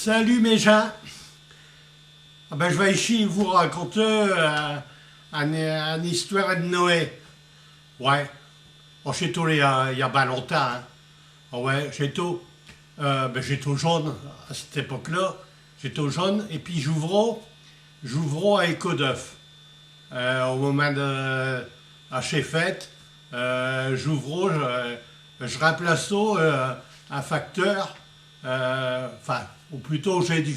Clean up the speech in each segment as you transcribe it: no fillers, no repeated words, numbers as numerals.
Salut mes gens. Je vais ici vous raconter une histoire de Noé. Ouais. Bon, j'ai tout il y a pas longtemps. Hein. Ouais, j'ai tout. J'étais jeune à cette époque-là. J'étais jeune et puis j'ouvrais à Écho d'œuf. Au moment de à chez Fête, je remplace un facteur. Ou plutôt j'ai dit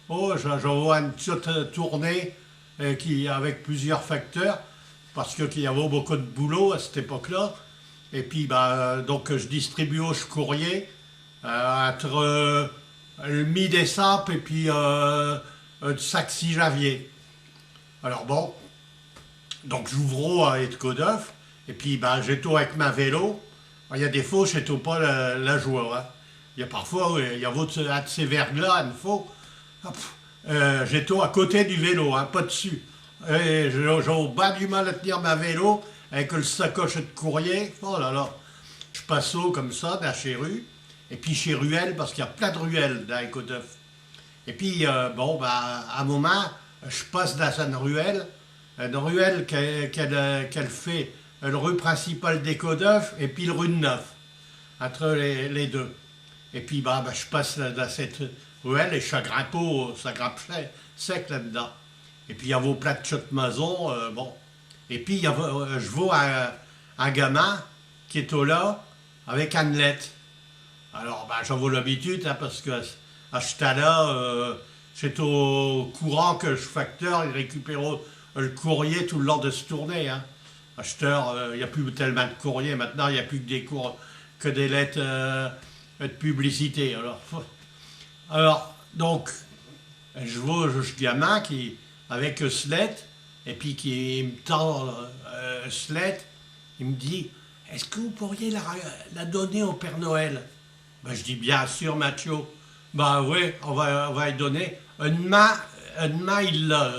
j'envoie une petite tournée avec plusieurs facteurs parce qu'il y avait beaucoup de boulot à cette époque-là. Et puis donc je distribue au courrier entre le mi-décembre et puis le 6 janvier. Alors bon, donc j'ouvre à Écho d'œuf et puis j'ai tout avec ma vélo. Il y a des fois je ne pas la joie. Hein. Il y a parfois, il y a de ces verglas, une fois. J'ai tout à côté du vélo, hein, pas dessus. J'ai bas du mal à tenir ma vélo avec le sacoche de courrier. Oh là là. Je passe comme ça, dans chez Rue. Et puis chez Ruelle, parce qu'il y a plein de ruelles dans Écho d'œuf. Et puis, à un moment, je passe dans une ruelle qu'elle fait la rue principale d'Écho d'œuf et puis le rue de Neuf, entre les deux. Et puis je passe dans cette ruelle et je grimpe ça grimpe sec là-dedans. Et puis il y avait plein de chutes maison, bon. Et puis je vois un gamin qui est là avec Annelette. Alors j'en vois l'habitude hein, parce que à ce temps-là, c'est au courant que le facteur il récupère le courrier tout le long de cette tournée. Hein. À cette heure, il n'y a plus tellement de courrier maintenant, il n'y a plus que des lettres de publicité. Alors, donc, je vois ce gamin qui, avec Slette, et puis qui me tend Slette, il me dit « Est-ce que vous pourriez la donner au Père Noël ?» Je dis « Bien sûr, Mathieu. » Oui, on va lui donner. Une main, il l'a,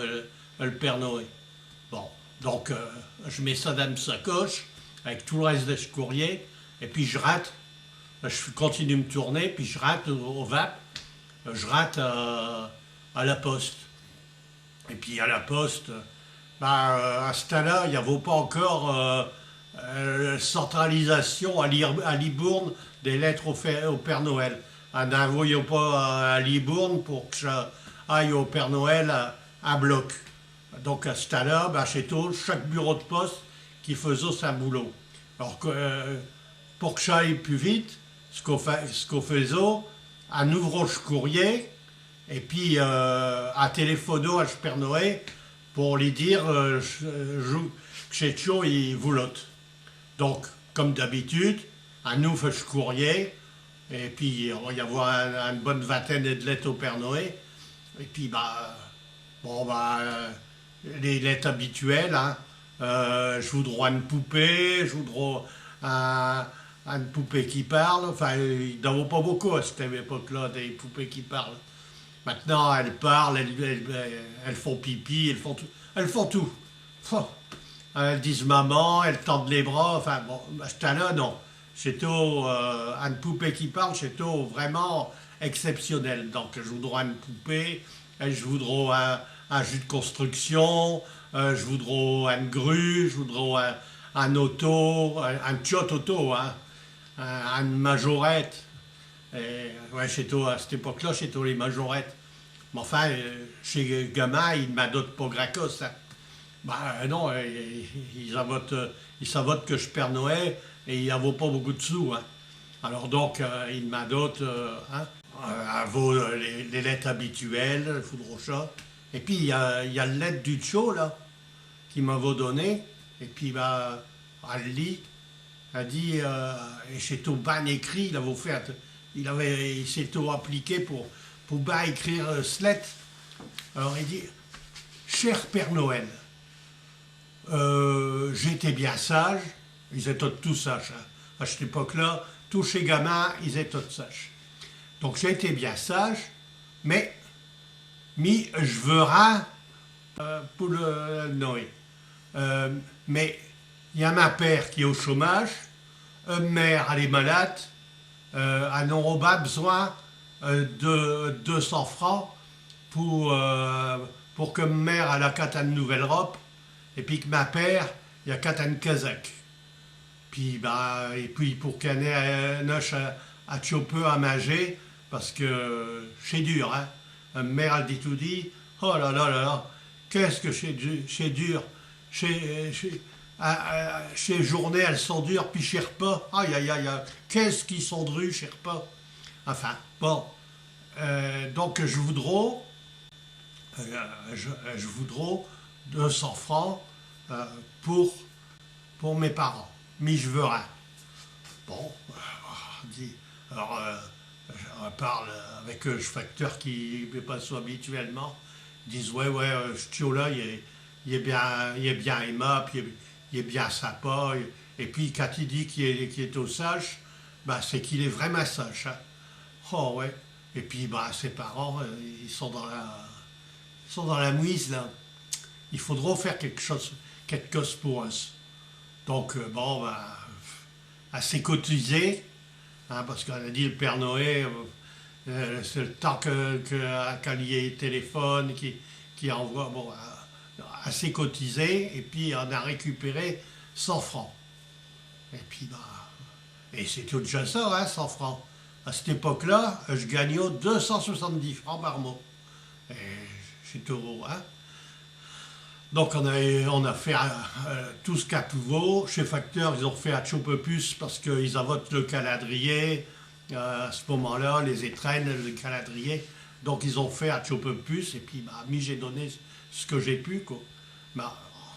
le Père Noël. Bon, donc, je mets ça dans une sacoche, avec tout le reste de ce courrier, et puis je rate. Je continue de me tourner, puis je rate au VAP, je rate à la poste. Et puis à la poste, à ce temps-là, il n'y avait pas encore centralisation à Libourne des lettres au Père Noël. On n'envoyait pas à Libourne pour que j'aille au Père Noël à bloc. Donc à ce temps-là, chez tout, chaque bureau de poste qui faisait son boulot. Alors pour que j'aille plus vite, ce qu'on faisait, en ouvrant le courrier, et puis en téléphonant à Père Noël pour lui dire que chez Tio, il voulote. Donc, comme d'habitude, en ouvre le courrier, et puis il va y avoir une bonne vingtaine de lettres au Père Noël, et puis les lettres habituelles, hein, je voudrais une poupée, je voudrais une poupée qui parle. Enfin, il n'en a pas beaucoup à cette époque-là, des poupées qui parlent. Maintenant, elles parlent, elles font pipi, elles font tout. Elles disent maman, elles tendent les bras. Enfin, bon, à ce temps-là, non. C'est une poupée qui parle, c'est vraiment exceptionnel. Donc, je voudrais une poupée, je voudrais un jus de construction, je voudrais une grue, je voudrais un auto, un tchot auto, hein. Une majorette. Ouais, à cette époque-là, chez tous les majorettes. Mais enfin, chez gamin, il ne m'adote pas gracos. Hein. Non, il savote que je perds Noël et il n'en vaut pas beaucoup de sous. Hein. Alors donc, il m'adote les lettres habituelles, le foudre au chat. Et puis, il y a la lettre du tcho, là, qui m'avait donné. Et puis, elle lit. Elle dit, et c'est tout bien écrit, il s'est tout appliqué pour bien écrire Slette. Alors il dit, cher Père Noël, j'étais bien sage, ils étaient tous sages. Hein. À cette époque-là, tous ces gamins, ils étaient tous sages. Donc j'ai été bien sage, mais je veux rien pour le Noël. Mais il y a ma père qui est au chômage, une mère elle est malade, elle n'aura pas besoin de 200 francs pour que ma mère elle a qu'à une nouvelle robe et puis que ma père il a qu'à une casaque. Puis et puis pour qu'elle ait un noche à choper à manger parce que c'est dur hein. Ma mère elle dit tout dit, oh là là là là, qu'est-ce que c'est dur, ces journées elles sont dures puis chez repas, aïe aïe aïe, qu'est-ce qu'ils sont drus chez repas. Enfin bon, donc je voudrais je voudrais 200 francs pour mes parents. Mais je veux rien. Bon, alors on parle avec le facteur qui me passe habituellement. Ils disent ouais, ce tio-là, il est bien aimable, il est bien sympa. Et puis quand il dit qu'il est au sage, c'est qu'il est vraiment sage. Hein. Oh ouais. Et puis ses parents, ils sont dans la mouise là. Il faudra faire quelque chose pour eux. Donc assez cotisé, hein, parce qu'on a dit le Père Noël, c'est le temps quand il y ait téléphone qui envoie, assez cotisé, et puis on a récupéré 100 francs. Et puis et c'est tout déjà ça, hein, 100 francs. À cette époque-là, je gagnais 270 francs par mois. Et c'est tout, hein. Donc on a fait tout ce qu'à pouvoir. Chez Facteur, ils ont fait à Chopepus parce qu'ils invoquent le calendrier. À ce moment-là, les étrennes, le calendrier. Donc ils ont fait à Chopepus et puis j'ai donné ce que j'ai pu. Quoi.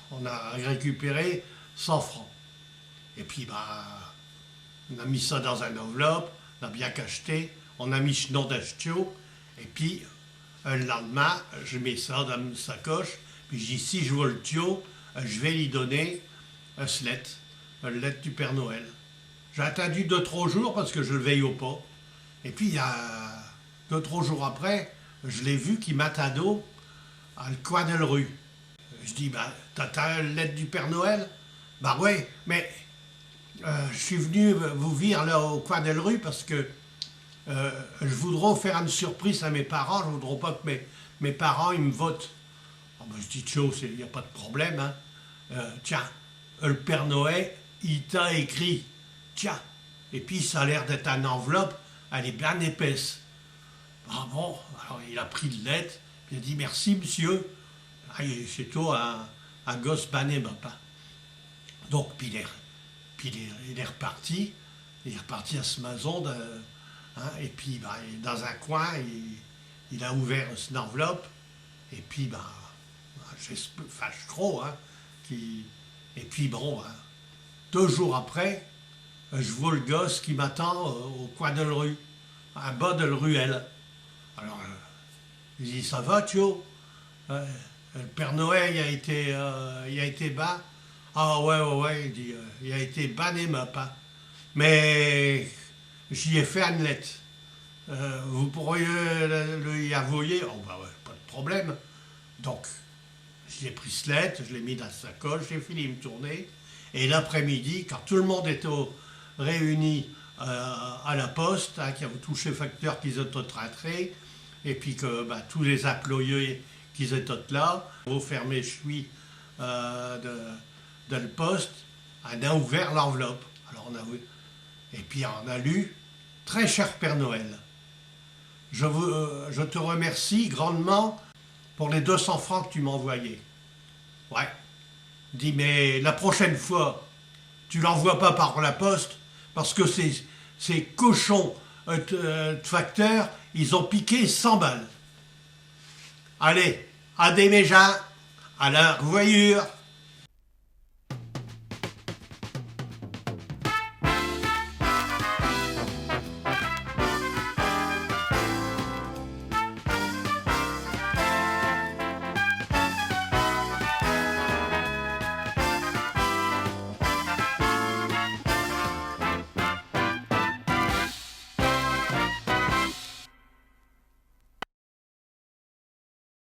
On a récupéré 100 francs. Et puis on a mis ça dans une enveloppe, on a bien cacheté, on a mis ce nom d'Astio. Et puis le lendemain, je mets ça dans une sacoche. Puis je dis, si je vois le tio, je vais lui donner un slette, une lettre du Père Noël. J'ai attendu 2-3 jours parce que je le veille au pas. Et puis, il y a 2-3 jours après, je l'ai vu qui m'attendait à le coin de la rue. Je dis, t'as une lettre du Père Noël? Oui, mais je suis venu vous dire là au coin de la rue parce que je voudrais faire une surprise à mes parents. Je ne voudrais pas que mes parents ils me votent. Je dis, Tio, il n'y a pas de problème. Hein. Tiens, le Père Noël, il t'a écrit. Tiens. Et puis, ça a l'air d'être une enveloppe, elle est bien épaisse. Bon, alors il a pris le lettre, il a dit, merci, monsieur. C'est tout un gosse bané, papa. Donc, puis il est reparti. Il est reparti à ce maison. Et puis, dans un coin, il a ouvert une enveloppe. Et puis, je crois, hein, et puis 2 jours après, je vois le gosse qui m'attend au coin de la rue, en bas de la ruelle. Alors, je dis, ça va, Tio? Le Père Noël, il a été bas. Ah ouais, il dit, il a été banné, ma pas. Mais j'y ai fait une lettre. Vous pourriez lui avouer? Oh pas de problème. Donc, j'ai pris ce lettre, je l'ai mis dans la sacoche, j'ai fini de me tourner. Et l'après-midi, quand tout le monde était réuni à la poste, hein, qui avaient touché facteur qu'ils étaient rentrés, et puis que tous les employés qui étaient là, au fermé chui de le poste, on a ouvert l'enveloppe. Alors et puis on a lu « Très cher Père Noël, je te remercie grandement pour les 200 francs que tu m'as envoyés. » Ouais. Dit, mais la prochaine fois, tu l'envoies pas par la poste, parce que ces cochons de facteurs, ils ont piqué 100 balles. Allez, à des méjas, à la revoyure.